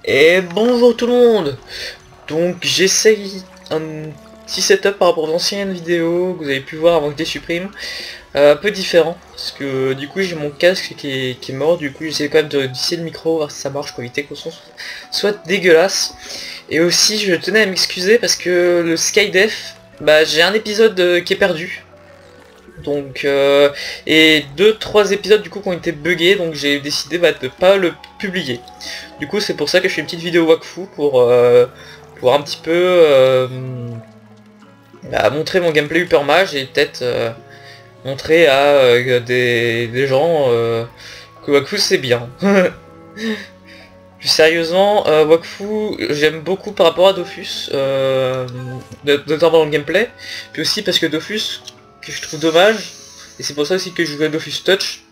Et bonjour tout le monde. Donc j'essaye un petit setup par rapport aux anciennes vidéos que vous avez pu voir avant que je les supprime. Un peu différent, parce que du coup j'ai mon casque qui est mort, du coup j'essaie quand même de lisser le micro, voir si ça marche pour éviter que le son soit dégueulasse. Et aussi je tenais à m'excuser parce que le Skydef, j'ai un épisode qui est perdu. Donc et 2-3 épisodes du coup qui ont été buggés, donc j'ai décidé de pas le publier. Du coup c'est pour ça que je fais une petite vidéo Wakfu pour un petit peu montrer mon gameplay Hyper Mage et peut-être montrer à des gens que Wakfu c'est bien. Plus sérieusement, Wakfu j'aime beaucoup par rapport à Dofus, notamment dans le gameplay, puis aussi parce que Dofus, que je trouve dommage, et c'est pour ça aussi que je joue à Dofus Touch,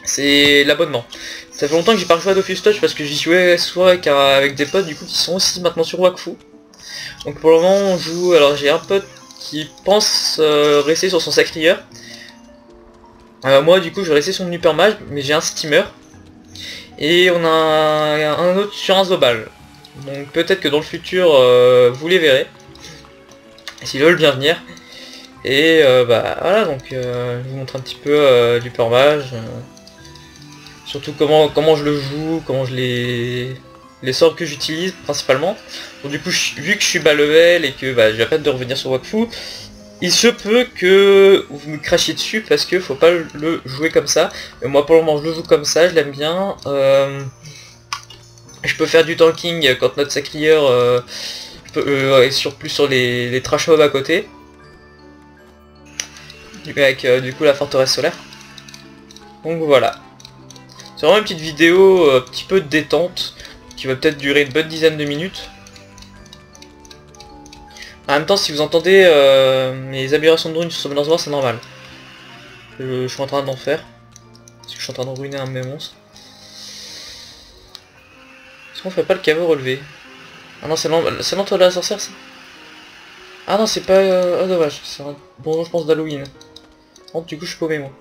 c'est l'abonnement. Ça fait longtemps que j'ai pas rejoué à Dofus Touch parce que j'y jouais soit avec des potes du coup qui sont aussi maintenant sur Wakfu. Donc pour le moment on joue, alors j'ai un pote qui pense rester sur son Sacrieur. Moi du coup je vais rester sur mon Hyper Mage, mais j'ai un steamer. Et on a un autre sur un Zobal. Donc peut-être que dans le futur vous les verrez. S'ils veulent bien venir. Et voilà, donc je vous montre un petit peu l'Hyper Mage. Surtout comment je le joue, comment je les sorts que j'utilise principalement. Donc du coup vu que je suis bas level et que je vais pas de revenir sur Wakfu, il se peut que vous me crachiez dessus parce que faut pas le jouer comme ça. Et moi pour le moment je le joue comme ça, je l'aime bien. Je peux faire du tanking quand notre sacrieur est plus sur les trash mobs à côté. Avec du coup la forteresse solaire. Donc voilà. C'est vraiment une petite vidéo un petit peu de détente qui va peut-être durer une bonne dizaine de minutes. En même temps si vous entendez mes aberrations de runes sur Summoners War, c'est normal. Je suis en train d'en faire. Parce que je suis en train de ruiner un de mes monstres. Est-ce qu'on ferait pas le caveau relevé? Ah non, c'est l'entre de la sorcière ça. Ah non, c'est pas... Oh dommage, c'est un bonjour je pense d'Halloween. Oh, du coup je suis paumé moi.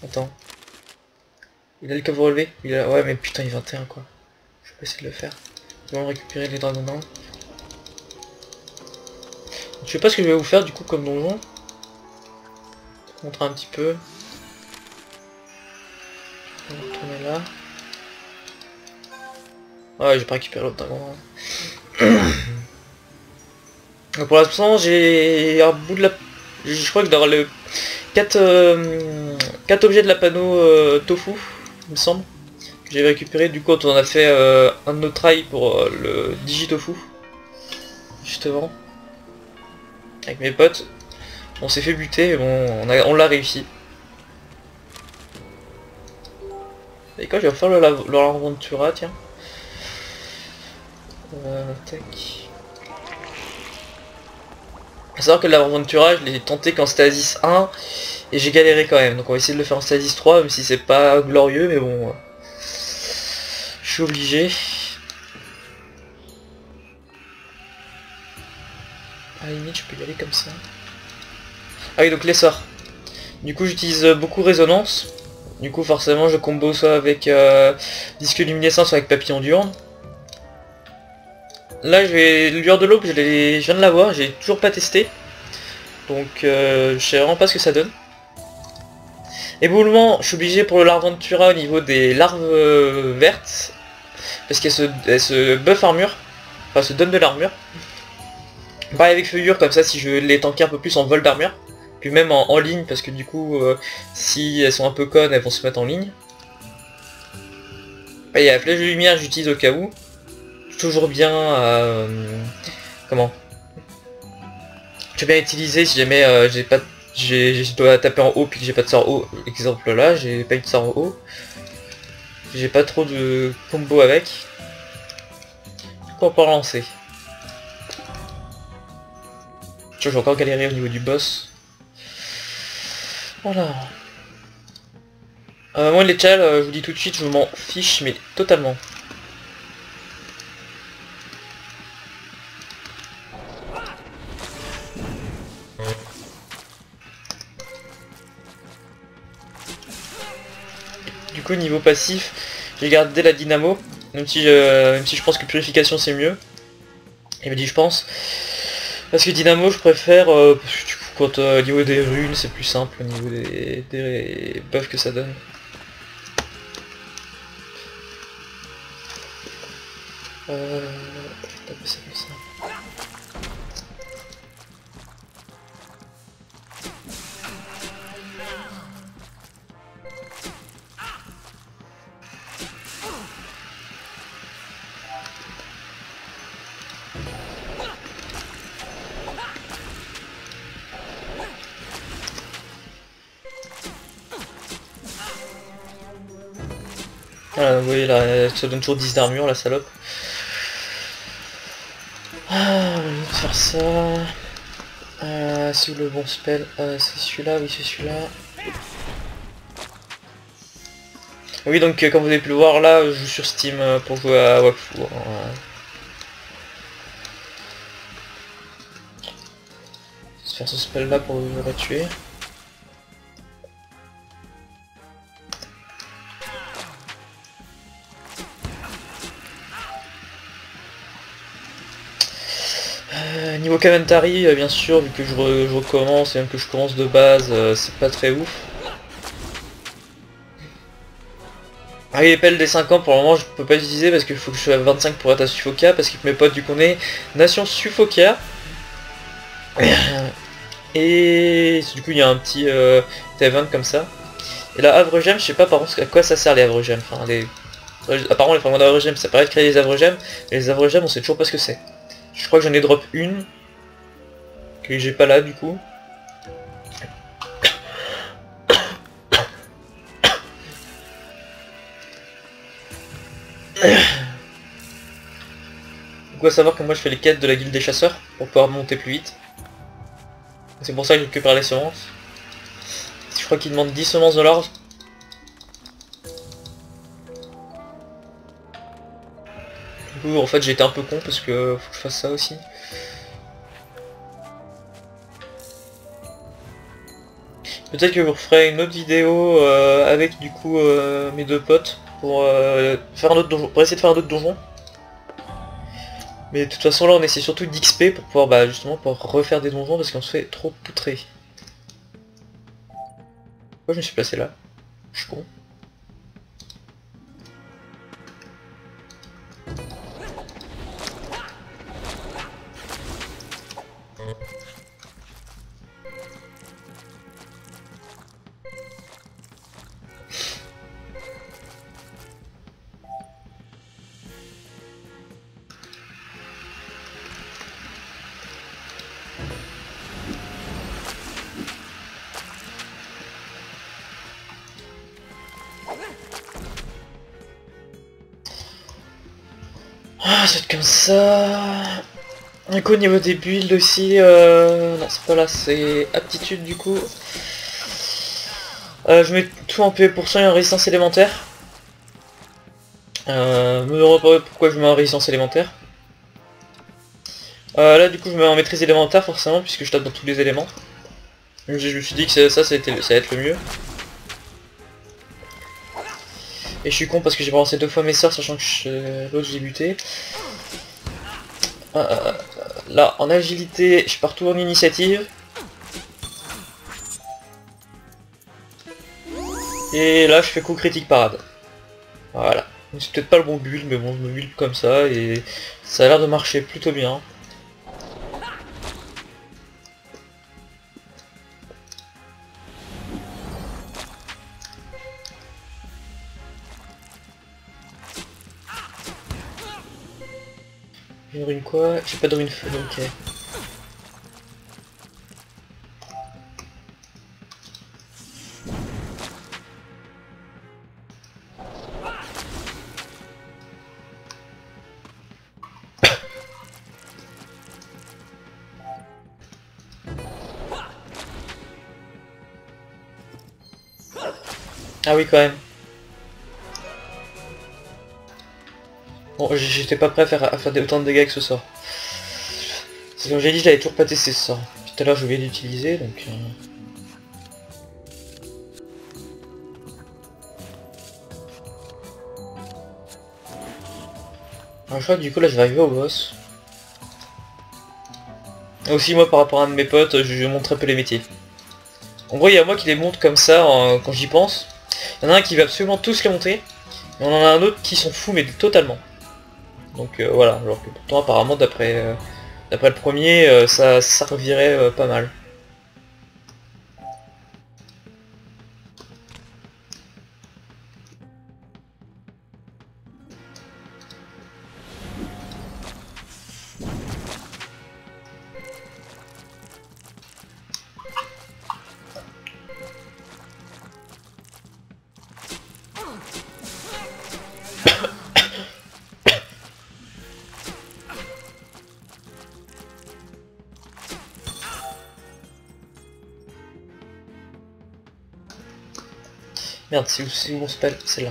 Attends. Il a le caveau relevé? Ouais mais putain il est 21 quoi. Je vais pas essayer de le faire. Je vais récupérer les dragons nains. Je sais pas ce que je vais vous faire du coup comme donjon. Je vais montrer un petit peu. On va retourner là. Ouais j'ai pas récupéré l'autre dragon nain. Pour l'instant j'ai un bout de la... Je crois que dans le 4 objets de la panneau tofu, il me semble, que j'ai récupéré. Du coup on a fait un autre try pour le digitofu, justement, avec mes potes. On s'est fait buter, mais bon, on l'a réussi. Et quand je vais faire le Ventura, tiens. Tac. Faut savoir que l'Aventura, je l'ai tenté qu'en Stasis 1 et j'ai galéré quand même. Donc on va essayer de le faire en Stasis 3, même si c'est pas glorieux, mais bon. Je suis obligé. À la limite, je peux y aller comme ça. Ah oui, donc les sorts. Du coup, j'utilise beaucoup résonance. Du coup, forcément, je combo soit avec disque luminescent, soit avec papillon diurne. Là, je vais lueur de l'aube, je viens de l'avoir, j'ai toujours pas testé. Donc, je sais vraiment pas ce que ça donne. Éboulement, je suis obligé pour le Larventura au niveau des larves vertes. Parce qu'elles se buff armure. Enfin, se donnent de l'armure. Pareil avec feuillure, comme ça si je les tanker un peu plus en vol d'armure. Puis même en ligne, parce que du coup, si elles sont un peu connes, elles vont se mettre en ligne. Et il y a la flèche de lumière, j'utilise au cas où. Toujours bien à... comment? Je vais bien utiliser si jamais je dois taper en haut puis que j'ai pas de sort haut. Exemple là, j'ai pas eu de sort en haut. J'ai pas trop de combo avec. Du coup on peut relancer. Je vais encore galérer au niveau du boss. Voilà. Moi les chals, je vous dis tout de suite, je m'en fiche mais totalement. Du coup niveau passif, j'ai gardé la dynamo, même si je pense que purification c'est mieux. Il me dit je pense. Parce que dynamo je préfère, parce que du coup quand au niveau des runes c'est plus simple au niveau des buffs que ça donne. Je vais taper ça comme ça. Voilà, vous voyez là, ça donne toujours 10 d'armure la salope. Ah, on va faire ça. C'est où le bon spell? C'est celui-là, oui c'est celui-là. Oui donc comme vous avez pu le voir là, je joue sur Steam pour jouer à Wakfu. Hein. Je vais faire ce spell là pour le tuer. Niveau commentary, bien sûr, vu que je recommence et même que je commence de base, c'est pas très ouf. Ah oui, les pelles des 5 ans, pour le moment, je peux pas utiliser parce qu'il faut que je sois à 25 pour être à Suffoca, parce que mes potes, du coup, on est Nation Suffoca. Et du coup, il y a un petit event comme ça. Et là, Havre Gemme, je sais pas par contre à quoi ça sert les Havre Gemmes. Enfin, apparemment, les fragments d'Havre Gemmes, ça paraît de créer les Havre Gemmes, mais les Havre Gemmes, on sait toujours pas ce que c'est. Je crois que j'en ai drop une, que j'ai pas là, du coup. Donc, à savoir que moi je fais les quêtes de la guilde des chasseurs pour pouvoir monter plus vite. C'est pour ça que je récupère les semences. Je crois qu'il demande 10 semences de l'orge. Du coup en fait j'ai été un peu con parce que faut que je fasse ça aussi. Peut-être que je referai une autre vidéo avec du coup mes deux potes pour faire un autre donjon, pour essayer de faire un autre donjon. Mais de toute façon là on essaie surtout d'XP pour pouvoir justement pouvoir refaire des donjons parce qu'on se fait trop poutrer. Pourquoi je me suis placé là? Je suis con. Ah, ça va être comme ça. Du coup, au niveau des builds aussi, non, c'est pas là, c'est aptitude du coup. Je mets tout en PV% et en résistance élémentaire. Me demande pas pourquoi je mets en résistance élémentaire. Là, du coup, je mets en maîtrise élémentaire forcément, puisque je tape dans tous les éléments. Donc, je me suis dit que ça allait être le mieux. Et je suis con parce que j'ai balancé 2 fois mes sorts, sachant que l'autre j'ai buté. Là, en agilité, je pars tout en initiative. Et là, je fais coup critique parade. Voilà. C'est peut-être pas le bon build, mais bon, je me build comme ça et ça a l'air de marcher plutôt bien. Une rune quoi? J'ai pas de rune feu, ok. Ah oui quand même. Bon, j'étais pas prêt à faire autant de dégâts avec ce sort. C'est comme j'ai dit, je l'avais toujours pas testé ce sort. Tout à l'heure je vais l'utiliser donc... Alors, je crois que du coup là je vais arriver au boss. Aussi moi par rapport à un de mes potes, je montre un peu les métiers. En gros il y a moi qui les montre comme ça quand j'y pense. Il y en a un qui va absolument tous les monter. Et on en a un autre qui s'en fout mais totalement. Donc voilà, alors que pourtant apparemment d'après le premier ça servirait pas mal. Merde, c'est où mon spell? C'est là.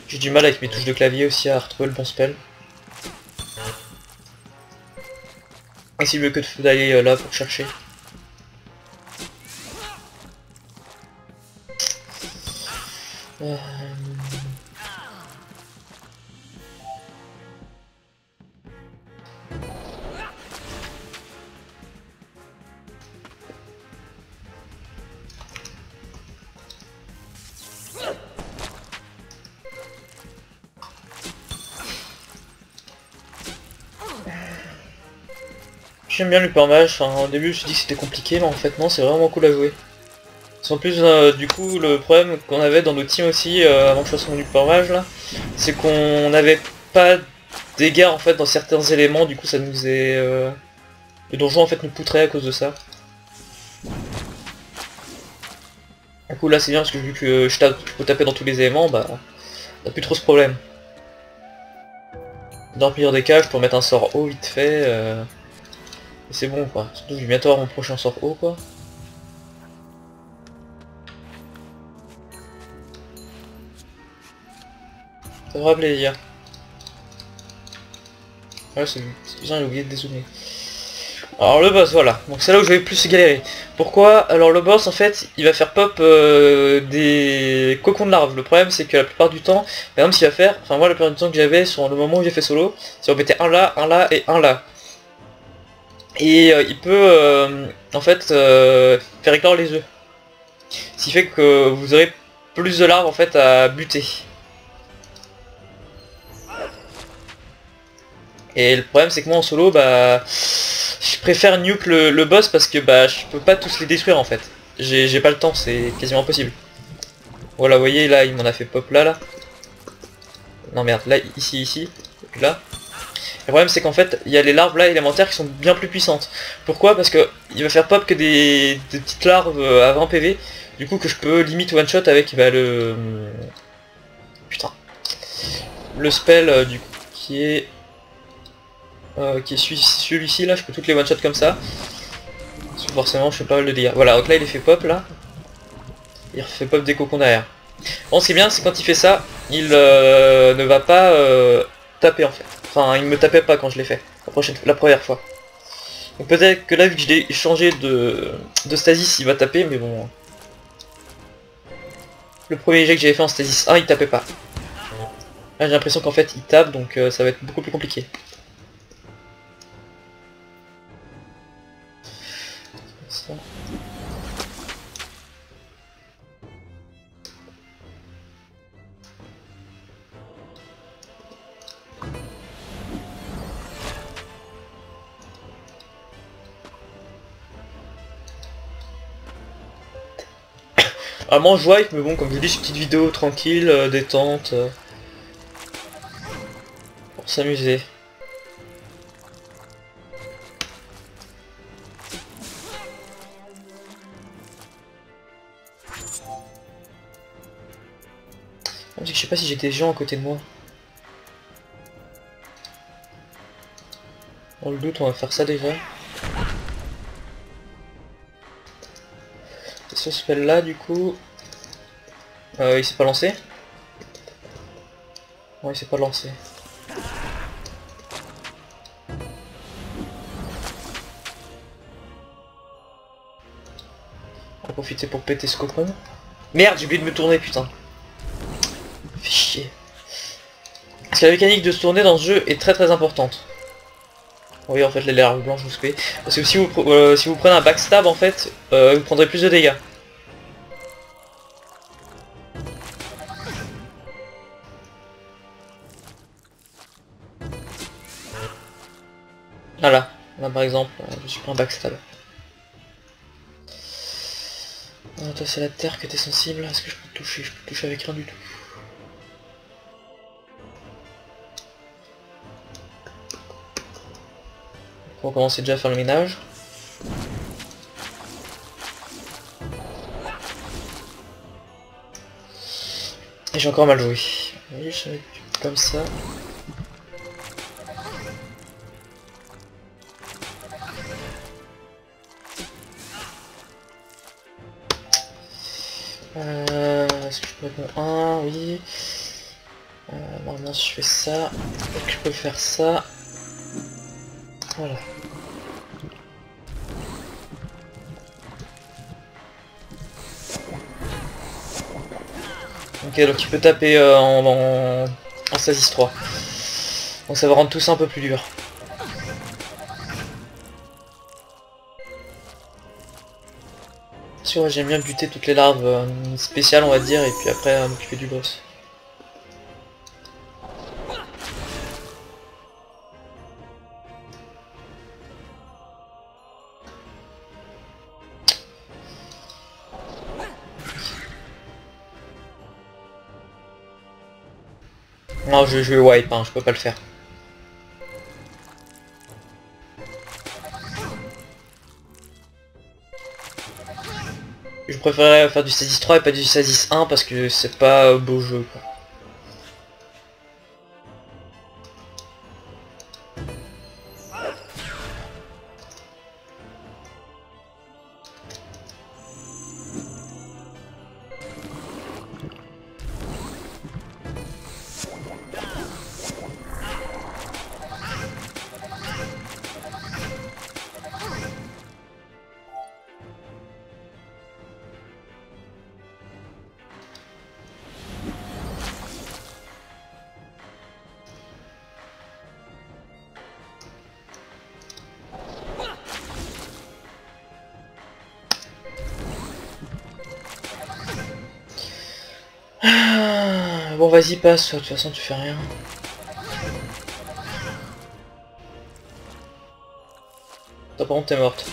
J'ai du mal avec mes touches de clavier aussi à retrouver le bon spell. Et c'est mieux que d'aller là pour chercher. J'aime bien l'Hypermage, enfin, au début je me suis dit que c'était compliqué, mais en fait non, c'est vraiment cool à jouer. En plus, du coup, le problème qu'on avait dans nos teams aussi, avant que je fasse mon Hypermage là, c'est qu'on n'avait pas de dégâts en fait dans certains éléments, du coup ça nous est... le donjon en fait nous poutrait à cause de ça. Du coup là c'est bien parce que vu que je peux taper dans tous les éléments, bah t'as plus trop ce problème. Dans le pire des cas, je peux mettre un sort haut vite fait, et c'est bon quoi. Surtout que je vais bientôt avoir mon prochain sort haut quoi. Ça fera plaisir. Ouais, c'est bien, j'ai oublié de dézoomer. Alors le boss, voilà. Donc c'est là où je vais plus galérer. Pourquoi? Alors le boss, en fait, il va faire pop des cocons de larves. Le problème, c'est que la plupart du temps, par exemple, ce qu'il va faire, enfin moi, la plupart du temps que j'avais sur le moment où j'ai fait solo, c'est on mettait un là et un là. Et il peut, en fait, faire éclore les œufs. Ce qui fait que vous aurez plus de larves, en fait, à buter. Et le problème c'est que moi en solo, bah, je préfère nuke le boss parce que bah, je peux pas tous les détruire en fait. J'ai pas le temps, c'est quasiment impossible. Voilà, vous voyez là, il m'en a fait pop là. Non merde, là, ici, et là. Le problème c'est qu'en fait, il y a les larves là élémentaires qui sont bien plus puissantes. Pourquoi? Parce que il va faire pop que des petites larves à 20 PV. Du coup que je peux limite one shot avec bah, le... Putain. Le spell du coup qui est celui-ci là, je peux toutes les one shot comme ça. Parce que forcément je fais pas mal de dégâts. Voilà, donc là il est fait pop là. Il refait pop des cocons derrière. Bon, ce qui est bien, c'est quand il fait ça, il ne va pas taper en fait. Enfin, il me tapait pas quand je l'ai fait, la première fois. Donc peut-être que là, vu que je l'ai changé de stasis, il va taper, mais bon... Le premier jet que j'avais fait en stasis 1, il tapait pas. Là, j'ai l'impression qu'en fait, il tape, donc ça va être beaucoup plus compliqué. Ça. Vraiment je wipe, mais bon, comme je vous dis, c'est une petite vidéo tranquille, détente, pour s'amuser. Je sais pas si j'ai des gens à côté de moi. Dans le doute, on va faire ça déjà. Et ce spell là, du coup... il s'est pas lancé? Non, il s'est pas lancé. On va profiter pour péter ce cocon. Merde, j'ai oublié de me tourner, putain. Fais chier. Parce que la mécanique de se tourner dans ce jeu est très importante. Oui, en fait, les larves blanches vous spé. Parce que si vous prenez un backstab, en fait, vous prendrez plus de dégâts. Voilà. Là, par exemple, je suis pris un backstab. Ah, toi, c'est la terre que t'es sensible. Est-ce que je peux te toucher? Je peux te toucher avec rien du tout. On va commencer déjà à faire le ménage. Et j'ai encore mal joué. Oui, je vais comme ça. Est-ce que je peux mettre mon 1? Oui. Normalement si je fais ça, donc je peux faire ça. Voilà. Ok, donc il peut taper en Stasis 3. Donc ça va rendre tout ça un peu plus dur. Sûr, j'aime bien buter toutes les larves spéciales, on va dire, et puis après m'occuper du boss. Non, je vais wipe, hein, je peux pas le faire. Je préférerais faire du Stasis 3 et pas du Stasis 1 parce que c'est pas beau jeu, quoi. Bon vas-y passe, de toute façon tu fais rien. Toi par contre t'es morte.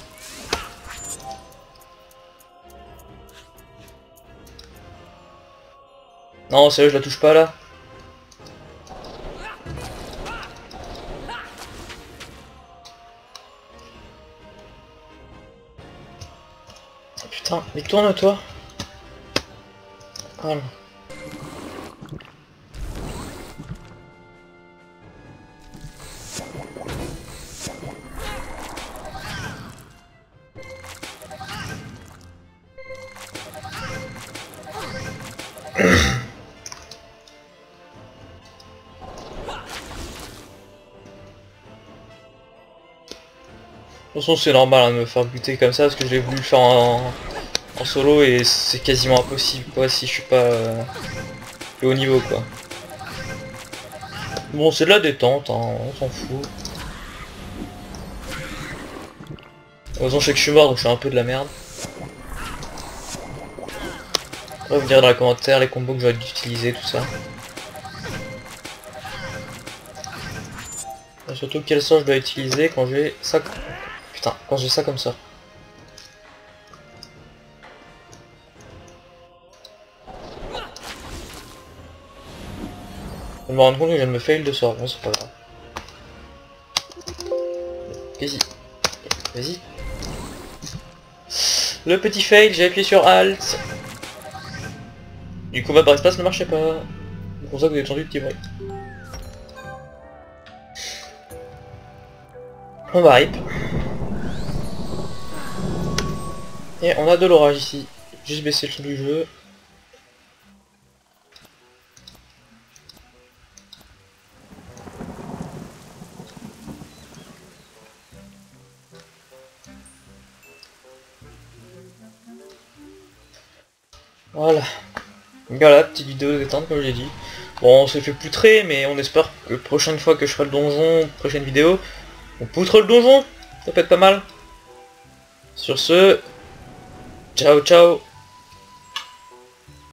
Non sérieux je la touche pas là. Oh, putain, mais tourne-toi. Voilà. De toute façon c'est normal hein, de me faire buter comme ça parce que j'ai voulu le faire en solo et c'est quasiment impossible quoi si je suis pas plus haut niveau quoi. Bon c'est de la détente, hein, on s'en fout. Heureusement je sais que je suis mort donc je suis un peu de la merde. Après vous me direz dans les commentaires les combos que j'aurais dû utiliser, tout ça. Et surtout quel sort je dois utiliser quand j'ai ça. Putain, quand j'ai ça comme ça. Je me rends compte que je viens de me fail de sort, bon c'est pas grave. Vas-y. Vas-y. Le petit fail, j'ai appuyé sur Alt. Du coup ma barre espace ne marchait pas. C'est pour ça que vous avez entendu le petit bruit. On va rip. Et on a de l'orage ici. Juste baisser le son du jeu. Voilà. Voilà, petite vidéo détente comme j'ai dit. Bon, on s'est fait poutrer, mais on espère que prochaine fois que je ferai le donjon, prochaine vidéo, on poutre le donjon. Ça peut être pas mal. Sur ce, ciao ciao.